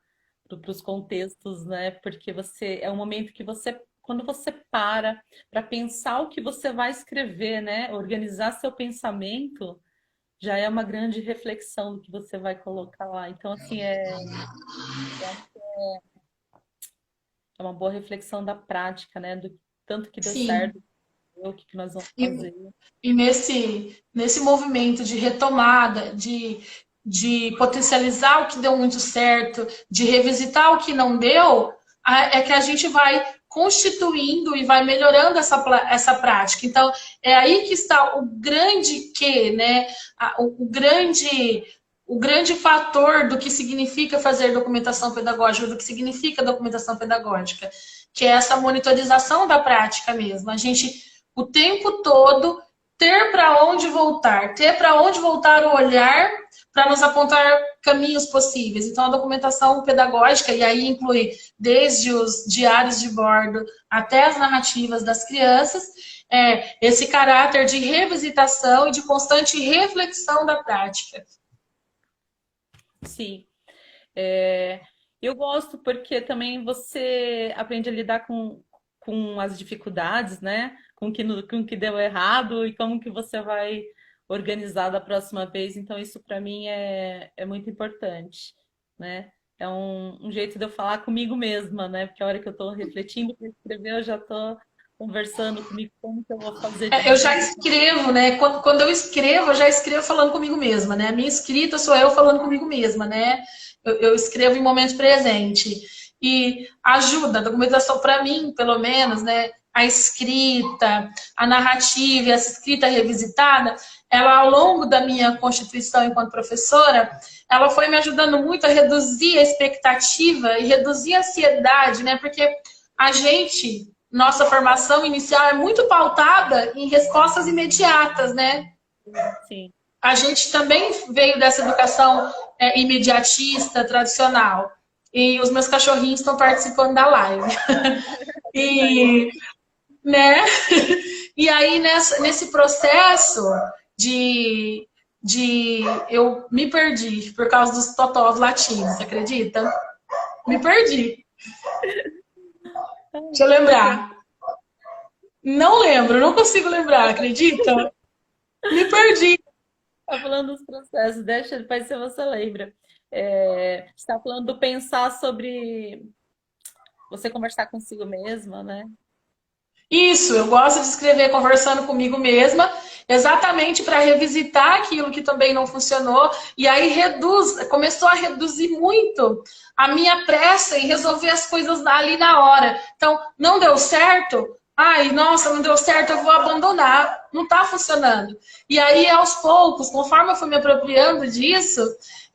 os contextos, né, porque você é um momento que você, quando você para pensar o que você vai escrever, né, organizar seu pensamento, já é uma grande reflexão do que você vai colocar lá. Então, assim, é uma boa reflexão da prática, né, do tanto que deu Sim. certo, o que que nós vamos E, fazer. e nesse movimento de retomada, de potencializar o que deu muito certo, de revisitar o que não deu, é que a gente vai constituindo e vai melhorando essa prática. Então, é aí que está o grande quê, né? O grande fator do que significa fazer documentação pedagógica, do que significa documentação pedagógica, que é essa monitorização da prática mesmo. A gente o tempo todo ter para onde voltar, ter para onde voltar o olhar para nos apontar caminhos possíveis. Então, a documentação pedagógica, e aí inclui desde os diários de bordo até as narrativas das crianças, esse caráter de revisitação e de constante reflexão da prática. Sim. É, eu gosto porque também você aprende a lidar com as dificuldades, né? Com o que deu errado e como que você vai organizar da próxima vez. Então, isso para mim é muito importante, né? É um jeito de eu falar comigo mesma, né? Porque a hora que eu estou refletindo para escrever, eu já estou conversando comigo como que eu vou fazer de Eu já novo. escrevo, né? Quando eu escrevo, eu já escrevo falando comigo mesma, né? A minha escrita sou eu falando comigo mesma, né? Eu escrevo em momento presente. E ajuda, a documentação, para mim, pelo menos, né? A escrita, a narrativa, essa escrita revisitada, ela, ao longo da minha constituição enquanto professora, ela foi me ajudando muito a reduzir a expectativa e reduzir a ansiedade, né? Porque a gente, nossa formação inicial é muito pautada em respostas imediatas, né? Sim. A gente também veio dessa educação imediatista, tradicional. E os meus cachorrinhos estão participando da live. E, né? E aí, nesse processo de eu me perdi por causa dos totós latinos, você acredita? Me perdi. Deixa eu lembrar. Não lembro, não consigo lembrar, acredita? Me perdi. Tá falando dos processos, deixa, depois se você lembra. Você está falando do pensar sobre você conversar consigo mesma, né? Isso, eu gosto de escrever conversando comigo mesma, exatamente para revisitar aquilo que também não funcionou, e aí começou a reduzir muito a minha pressa em resolver as coisas ali na hora. Então, não deu certo? Ai, nossa, não deu certo, eu vou abandonar. Não está funcionando. E aí, aos poucos, conforme eu fui me apropriando disso,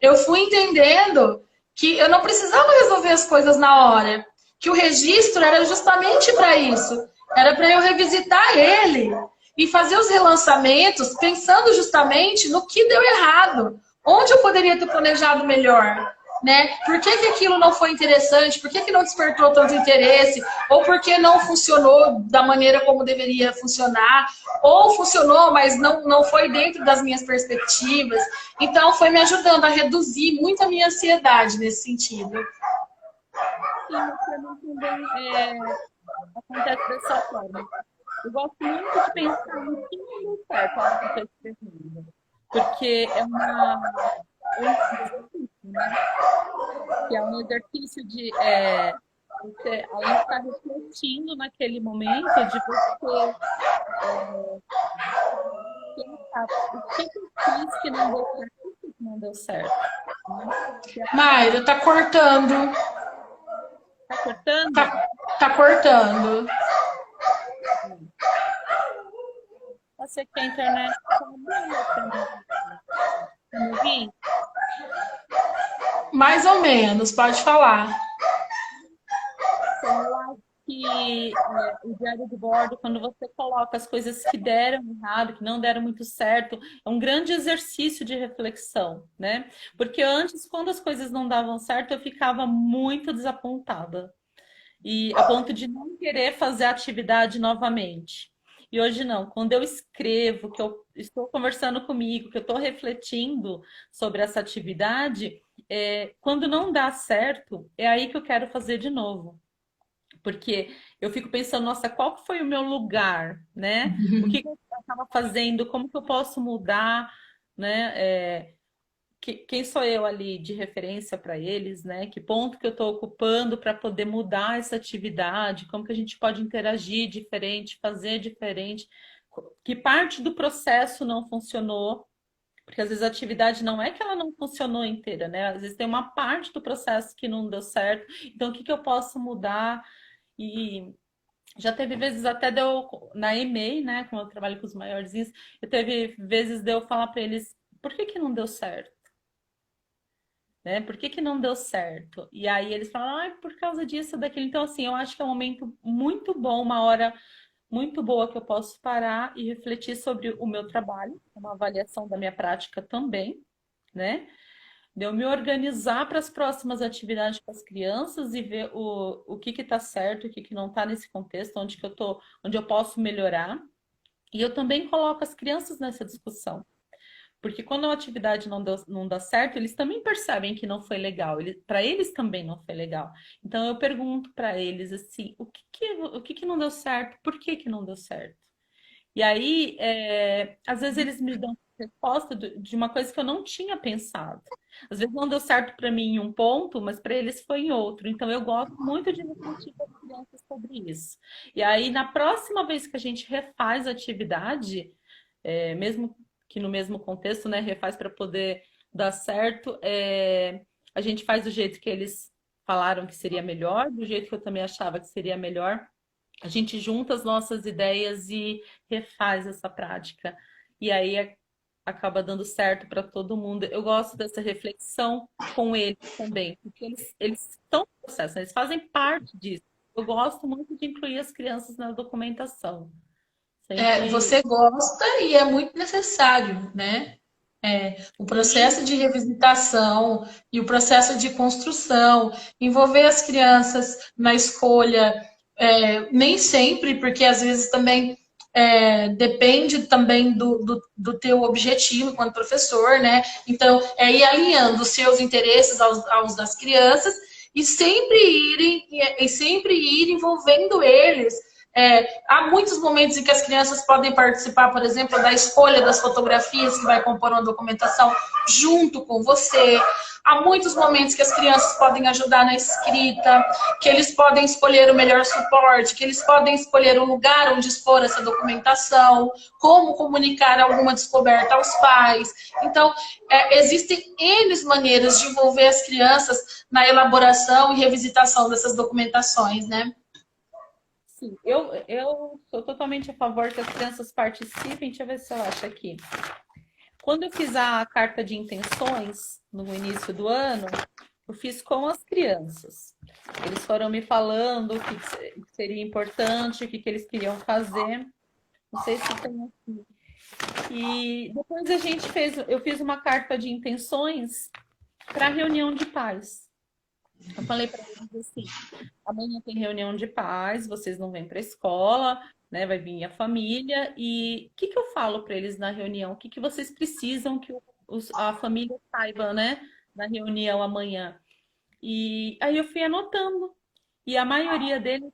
eu fui entendendo que eu não precisava resolver as coisas na hora, que o registro era justamente para isso. Era para eu revisitar ele e fazer os relançamentos pensando justamente no que deu errado, onde eu poderia ter planejado melhor, né? Por que aquilo não foi interessante? Por que não despertou tanto interesse? Ou por que não funcionou da maneira como deveria funcionar? Ou funcionou, mas não foi dentro das minhas perspectivas. Então, foi me ajudando a reduzir muito a minha ansiedade nesse sentido. Sim, para mim também acontece dessa forma. Eu gosto muito de pensar no que não deu certo na hora que eu estou escrevendo. Porque é um exercício, né? Que é um exercício de você, além de estar refletindo naquele momento, de você pensar o que que eu fiz que não deu certo e o que não deu certo. Né? Mayra, tá cortando. Tá cortando? Tá cortando. Tá parece que a internet está boa para mim. Tá me ouvindo? Mais ou menos, pode falar. Então, eu acho que o diário de bordo, quando você coloca as coisas que deram errado, que não deram muito certo, é um grande exercício de reflexão, né? Porque antes, quando as coisas não davam certo, eu ficava muito desapontada. E a ponto de não querer fazer a atividade novamente. E hoje não, quando eu escrevo, que eu estou conversando comigo, que eu estou refletindo sobre essa atividade, quando não dá certo, é aí que eu quero fazer de novo. Porque eu fico pensando, nossa, qual que foi o meu lugar, né? O que que eu estava fazendo? Como que eu posso mudar, né? Quem sou eu ali de referência para eles, né? Que ponto que eu estou ocupando para poder mudar essa atividade? Como que a gente pode interagir diferente, fazer diferente? Que parte do processo não funcionou? Porque às vezes a atividade não é que ela não funcionou inteira, né? Às vezes tem uma parte do processo que não deu certo. Então, o que que eu posso mudar? E já teve vezes até de eu, na EMEI, né? Como eu trabalho com os maiorzinhos, eu teve vezes de eu falar para eles, por que que não deu certo? Né? Por que que não deu certo? E aí eles falam, ah, por causa disso, daquilo. Então, assim, eu acho que é um momento muito bom, uma hora muito boa que eu posso parar e refletir sobre o meu trabalho, uma avaliação da minha prática também, né? De eu me organizar para as próximas atividades com as crianças e ver o que está certo, o que, que não está nesse contexto, onde que eu tô, onde eu posso melhorar. E eu também coloco as crianças nessa discussão. Porque quando a atividade não dá certo, eles também percebem que não foi legal. Para eles também não foi legal. Então eu pergunto para eles assim, o que que não deu certo? Por que que não deu certo? E aí, às vezes eles me dão resposta de uma coisa que eu não tinha pensado. Às vezes não deu certo para mim em um ponto, mas para eles foi em outro. Então eu gosto muito de refletir com as crianças sobre isso. E aí, na próxima vez que a gente refaz a atividade, mesmo que no mesmo contexto, né, refaz para poder dar certo, a gente faz do jeito que eles falaram que seria melhor, do jeito que eu também achava que seria melhor. A gente junta as nossas ideias e refaz essa prática. E aí acaba dando certo para todo mundo. Eu gosto dessa reflexão com eles também, porque eles estão no processo, né? Eles fazem parte disso. Eu gosto muito de incluir as crianças na documentação. Sempre. Você gosta e é muito necessário, né? O Sim, processo de revisitação e o processo de construção, envolver as crianças na escolha, nem sempre, porque às vezes também depende também do teu objetivo enquanto professor, né? Então, é ir alinhando os seus interesses aos das crianças e sempre ir envolvendo eles. Há muitos momentos em que as crianças podem participar, por exemplo, da escolha das fotografias que vai compor uma documentação junto com você. Há muitos momentos que as crianças podem ajudar na escrita, que eles podem escolher o melhor suporte, que eles podem escolher o lugar onde expor essa documentação, como comunicar alguma descoberta aos pais. Então, existem N maneiras de envolver as crianças na elaboração e revisitação dessas documentações, né? sim. Eu sou totalmente a favor que as crianças participem. Deixa eu ver se eu acho aqui. Quando eu fiz a carta de intenções no início do ano, eu fiz com as crianças. Eles foram me falando o que seria importante, o que eles queriam fazer. Não sei se tem aqui. E depois eu fiz uma carta de intenções para a reunião de pais. Eu falei para eles assim: amanhã tem reunião de pais, vocês não vêm para a escola, né? Vai vir a família. E o que que eu falo para eles na reunião? O que que vocês precisam que a família saiba, né? Na reunião amanhã. E aí eu fui anotando. E a maioria deles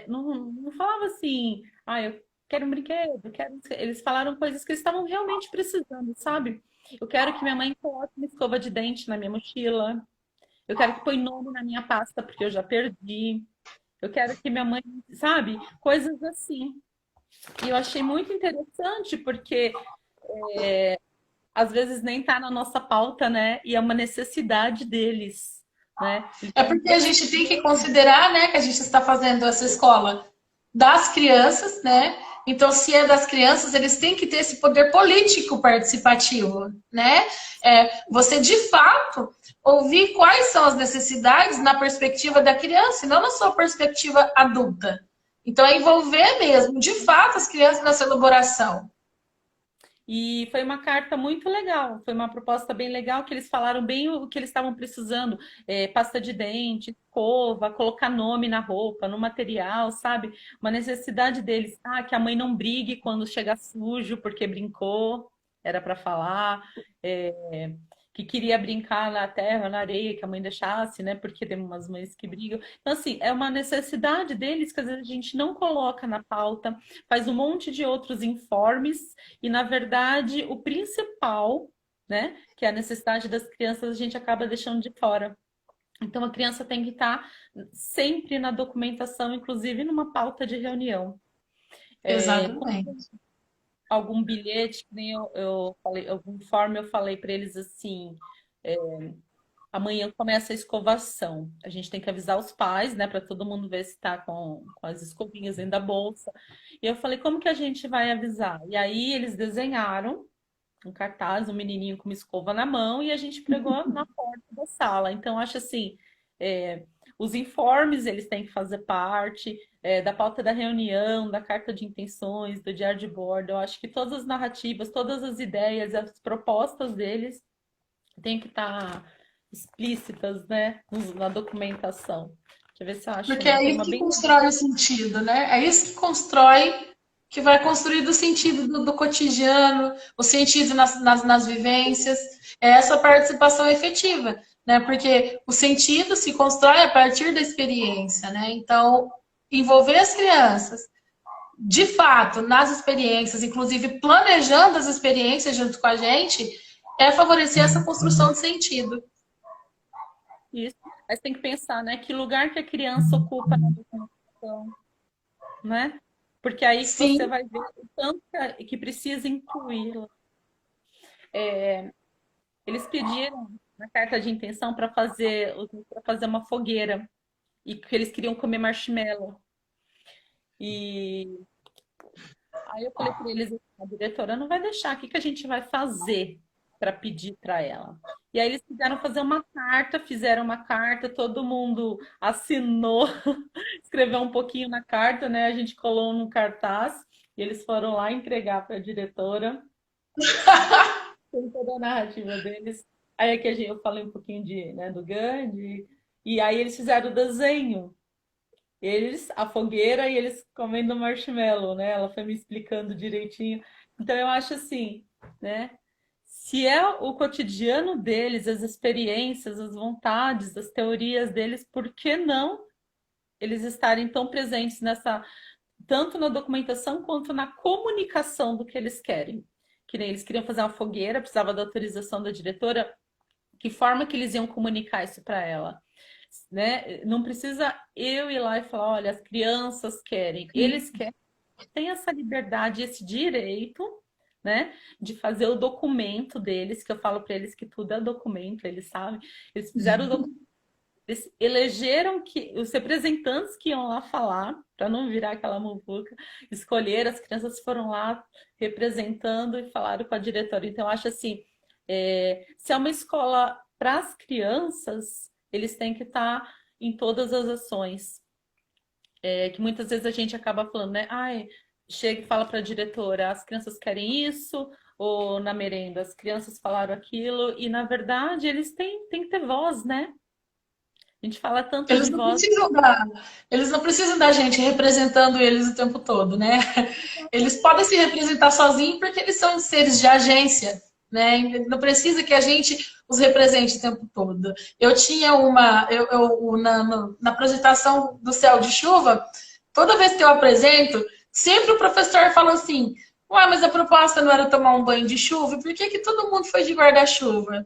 não falava assim, ah, eu quero um brinquedo, quero... Eles falaram coisas que eles estavam realmente precisando, sabe? Eu quero que minha mãe coloque uma escova de dente na minha mochila. Eu quero que põe nome na minha pasta, porque eu já perdi. Eu quero que minha mãe, sabe? Coisas assim. E eu achei muito interessante, porque às vezes nem tá na nossa pauta, né? E é uma necessidade deles, né? É Então, porque a gente tem que considerar, né, que a gente está fazendo essa escola das crianças, né? Então, se é das crianças, eles têm que ter esse poder político participativo, né? Você, de fato, ouvir quais são as necessidades na perspectiva da criança, e não na sua perspectiva adulta. Então, é envolver mesmo, de fato, as crianças nessa elaboração. E foi uma carta muito legal, foi uma proposta bem legal, que eles falaram bem o que eles estavam precisando, pasta de dente, escova, colocar nome na roupa, no material, sabe? Uma necessidade deles, que a mãe não brigue quando chegar sujo porque brincou, era para falar, é, que queria brincar na terra, na areia, que a mãe deixasse, né? Porque tem umas mães que brigam. Então, assim, é uma necessidade deles que às vezes a gente não coloca na pauta, faz um monte de outros informes e, na verdade, o principal, né, que é a necessidade das crianças, a gente acaba deixando de fora. Então, a criança tem que estar sempre na documentação, inclusive numa pauta de reunião. Exatamente. Algum bilhete, que nem eu falei, algum informe, eu falei para eles assim: é, amanhã começa a escovação. A gente tem que avisar os pais, né, para todo mundo ver se está com as escovinhas dentro da bolsa. E eu falei, como que a gente vai avisar? E aí eles desenharam um cartaz, um menininho com uma escova na mão, e a gente pregou na porta da sala. Então, acho assim, é, os informes eles têm que fazer parte, da pauta da reunião, da carta de intenções, do diário de bordo. Eu acho que todas as narrativas, todas as ideias, as propostas deles têm que estar explícitas, né, na documentação. Deixa eu ver se eu acho Porque um é isso tema que bem. constrói o sentido, né? É isso que constrói, que vai construir o sentido do cotidiano, o sentido nas vivências, é essa participação efetiva, né? Porque o sentido se constrói a partir da experiência, né? Então, envolver as crianças, de fato, nas experiências, inclusive planejando as experiências junto com a gente, é favorecer essa construção de sentido. Isso. Mas tem que pensar, né? Que lugar que a criança ocupa na documentação, né? Porque aí que você Sim, vai ver o tanto que precisa incluí-la. Eles pediram na carta de intenção para fazer uma fogueira e que eles queriam comer marshmallow. E aí eu falei para eles, a diretora não vai deixar, o que que a gente vai fazer para pedir para ela? E aí eles quiseram fazer uma carta, fizeram uma carta, todo mundo assinou, escreveu um pouquinho na carta, né? A gente colou no cartaz e eles foram lá entregar para a diretora, com toda a narrativa deles. Aí aqui eu falei um pouquinho né, do Gandhi, e aí eles fizeram o desenho. Eles, a fogueira e eles comendo marshmallow, né? Ela foi me explicando direitinho. Então eu acho assim, né? Se é o cotidiano deles, as experiências, as vontades, as teorias deles, por que não eles estarem tão presentes nessa, tanto na documentação quanto na comunicação do que eles querem? Que nem eles queriam fazer uma fogueira, precisava da autorização da diretora, que forma que eles iam comunicar isso para ela? Né? Não precisa eu ir lá e falar, olha, as crianças querem, eles querem, têm essa liberdade, esse direito, né, de fazer o documento deles, que eu falo para eles que tudo é documento, eles sabem, eles fizeram o documento, eles elegeram que os representantes que iam lá falar, para não virar aquela muvuca, escolheram, as crianças foram lá representando e falaram com a diretora. Então, eu acho assim, se é uma escola para as crianças, eles têm que estar em todas as ações. Que muitas vezes a gente acaba falando, né? Ai, chega e fala para a diretora, as crianças querem isso, ou na merenda, as crianças falaram aquilo, e na verdade eles têm que ter voz, né? A gente fala tanto eles de não voz. precisam da, eles não precisam da gente representando eles o tempo todo, né? Eles podem se representar sozinhos porque eles são seres de agência, né? Não precisa que a gente os represente o tempo todo. Eu tinha na apresentação do Céu de Chuva, toda vez que eu apresento, sempre o professor fala assim: ué, mas a proposta não era tomar um banho de chuva, por que que todo mundo foi de guarda-chuva?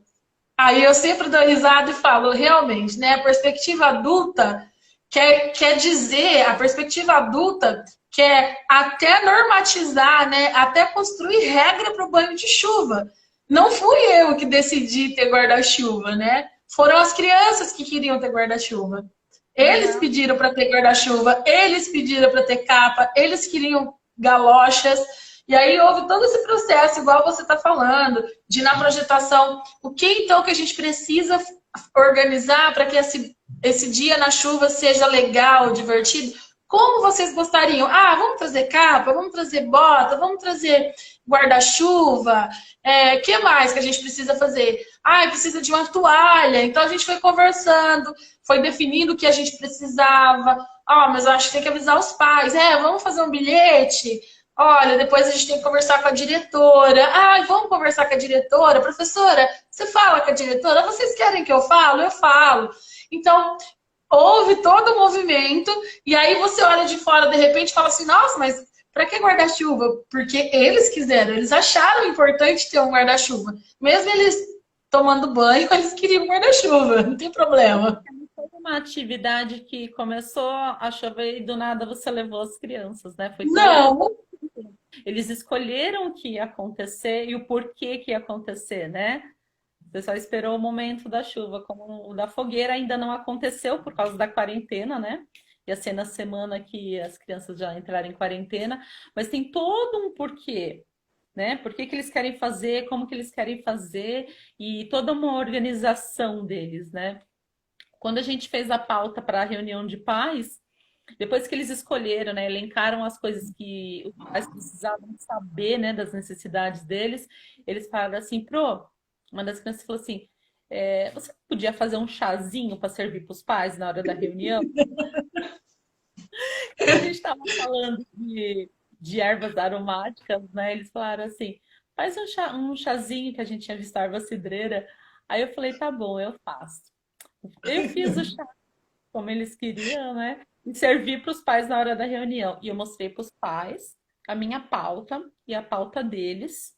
Aí eu sempre dou risada e falo, realmente, né? A perspectiva adulta quer dizer, a perspectiva adulta quer até normatizar, né? Até construir regra para o banho de chuva. Não fui eu que decidi ter guarda-chuva, né? Foram as crianças que queriam ter guarda-chuva. Eles Não, pediram para ter guarda-chuva, eles pediram para ter capa, eles queriam galochas. E aí houve todo esse processo, igual você está falando, de na projetação, o que então que a gente precisa organizar para que esse dia na chuva seja legal, divertido? Como vocês gostariam? Ah, vamos trazer capa, vamos trazer bota, vamos trazer guarda-chuva. Que mais que a gente precisa fazer? Ah, precisa de uma toalha. Então a gente foi conversando, foi definindo o que a gente precisava. Mas eu acho que tem que avisar os pais. Vamos fazer um bilhete. Olha, depois a gente tem que conversar com a diretora. Vamos conversar com a diretora. Professora, você fala com a diretora? Vocês querem que eu falo? Eu falo. Então, houve todo o movimento. E aí você olha de fora, de repente, e fala assim, nossa, mas para que guarda-chuva? Porque eles quiseram, eles acharam importante ter um guarda-chuva. Mesmo eles tomando banho, eles queriam um guarda-chuva. Não tem problema. Foi uma atividade que começou a chover e do nada você levou as crianças, né? Foi tudo. Não. Eles escolheram o que ia acontecer e o porquê que ia acontecer, né? Você só esperou o momento da chuva, como o da fogueira ainda não aconteceu por causa da quarentena, né? Ia ser na semana que as crianças já entraram em quarentena, mas tem todo um porquê, né? Por que que eles querem fazer, como que eles querem fazer e toda uma organização deles, né? Quando a gente fez a pauta para a reunião de pais, depois que eles escolheram, né, elencaram as coisas que os pais precisavam saber, né, das necessidades deles, eles falaram assim, uma das crianças falou assim, você podia fazer um chazinho para servir para os pais na hora da reunião? Quando a gente estava falando de ervas aromáticas, né, eles falaram assim, faz um chazinho que a gente tinha visto a erva cidreira. Aí eu falei, tá bom, eu faço. Eu fiz o chá como eles queriam, né? E servi para os pais na hora da reunião. E eu mostrei para os pais a minha pauta e a pauta deles.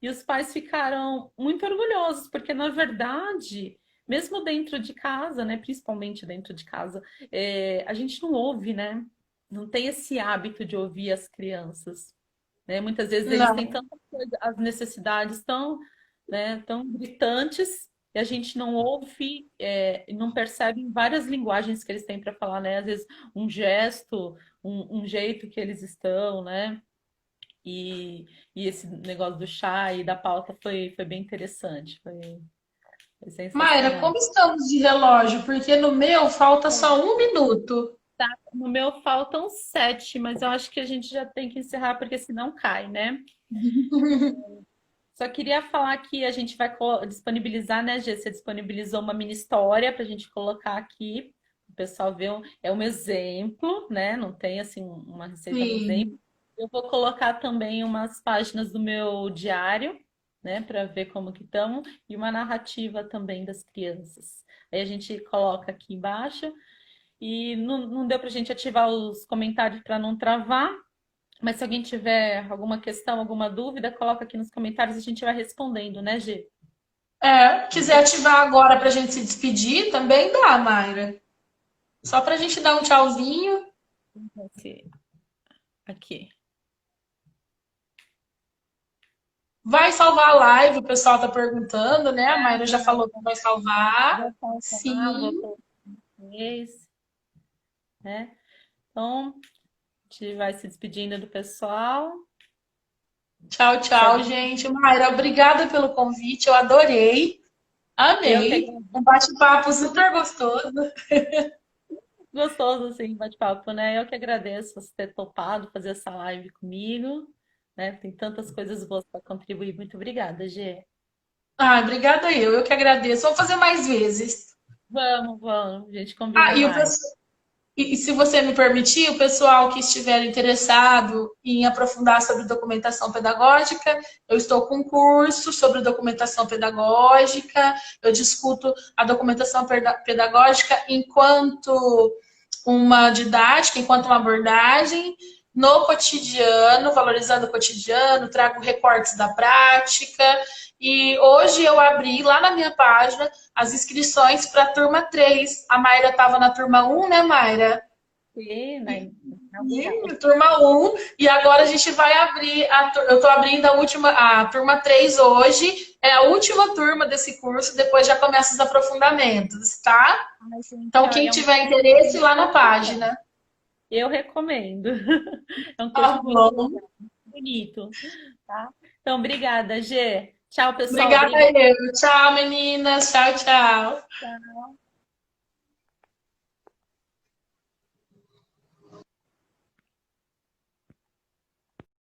E os pais ficaram muito orgulhosos, porque na verdade, mesmo dentro de casa, né? Principalmente dentro de casa, a gente não ouve, né? Não tem esse hábito de ouvir as crianças, né? Muitas vezes eles têm Não. tanta coisa, as necessidades tão, né, tão gritantes e a gente não ouve, e não percebe em várias linguagens que eles têm para falar, né? Às vezes um gesto, um jeito que eles estão, né? E esse negócio do chá e da pauta foi bem interessante, foi Mayra, sensacional. como estamos de relógio? Porque no meu falta só 1 minuto. No meu faltam 7, mas eu acho que a gente já tem que encerrar porque senão cai, né? Só queria falar que a gente vai disponibilizar, né, Gê? Você disponibilizou uma mini história para a gente colocar aqui. O pessoal vê, é um exemplo, né? Não tem assim uma receita, um exemplo. Sim. Eu vou colocar também umas páginas do meu diário, né, para ver como que estão, e uma narrativa também das crianças. Aí a gente coloca aqui embaixo. E não deu para a gente ativar os comentários para não travar. Mas se alguém tiver alguma questão, alguma dúvida, coloca aqui nos comentários e a gente vai respondendo, né, Gê? Quiser ativar agora para a gente se despedir, também dá, Mayra. Só para a gente dar um tchauzinho. Aqui. Aqui. Vai salvar a live, o pessoal tá perguntando, né? A Mayra já falou que vai salvar. Já salvar, Sim. vou colocar esse, né? Então, a gente vai se despedindo do pessoal. Tchau, Se tchau, alguém... gente. Mayra, obrigada pelo convite. Eu adorei. Eu que Amei. Um bate-papo super gostoso. gostoso, assim, bate-papo, né? Eu que agradeço você ter topado fazer essa live comigo, né? Tem tantas coisas boas para contribuir. Muito obrigada, Gê. Obrigada eu. Eu que agradeço. Vamos fazer mais vezes. Vamos, a gente combina E o mais. pessoal. E se você me permitir, o pessoal que estiver interessado em aprofundar sobre documentação pedagógica, eu estou com um curso sobre documentação pedagógica, eu discuto a documentação pedagógica enquanto uma didática, enquanto uma abordagem no cotidiano, valorizando o cotidiano, trago recortes da prática. E hoje eu abri lá na minha página as inscrições para a turma 3. A Mayra estava na turma 1, né, Mayra? E, né? Turma 1. E agora a gente vai abrir. Eu estou abrindo a turma 3 hoje. É a última turma desse curso. Depois já começa os aprofundamentos, tá? Ai, gente, Então, olha, quem tiver interesse, lá na página. Eu recomendo. É um Tá texto muito bom. legal, muito bonito, tá? Então, obrigada, Gê. Tchau, pessoal. Obrigada Obrigada. eu. Tchau, meninas. Tchau, tchau.